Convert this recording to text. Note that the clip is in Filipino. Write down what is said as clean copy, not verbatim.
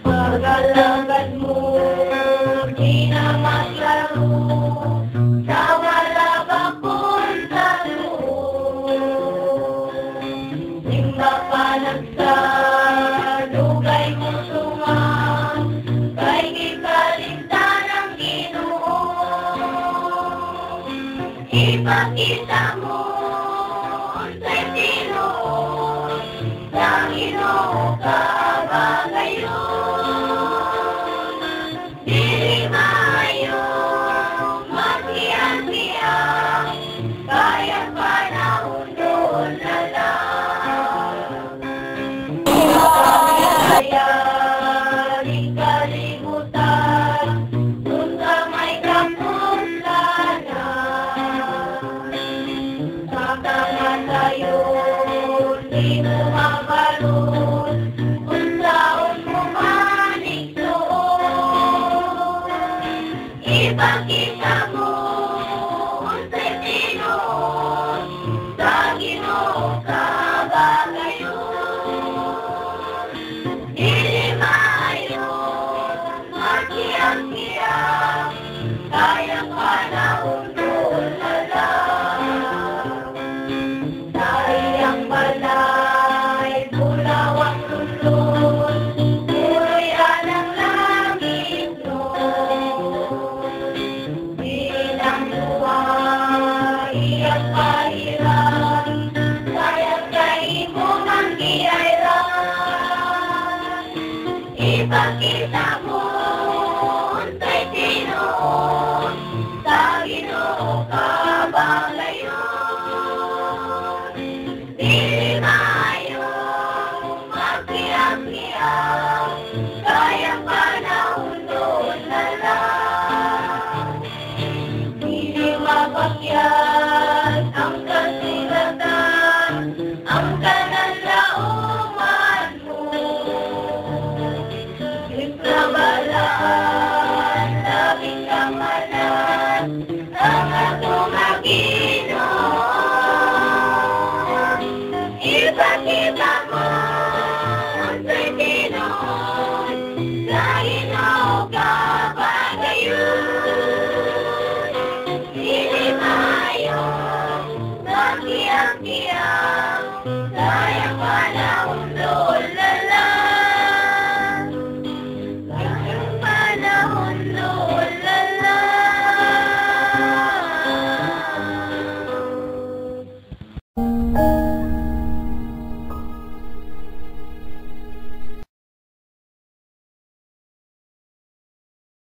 Pag-alagad mo, di na maglaro, sa wala bakong talo. Simba pa nagsalugay mo sumang, kay ikaligtan ang Ginoo. Ipakita mo sa'y Ginoo, sa Ginoo ka ba ngayon? Dili maayo, maghiang-hiang, kaya panahon doon na lang. Kaya rin kalimutan, dun sa may kapuslanan. Sa tama sa'yo, di mo mabalun, kung saan mo maniksoon. Ipakita mo sa'y Ginoo, sa Ginoo ka ba ngayon? Dili maayo, maghiang-hiang,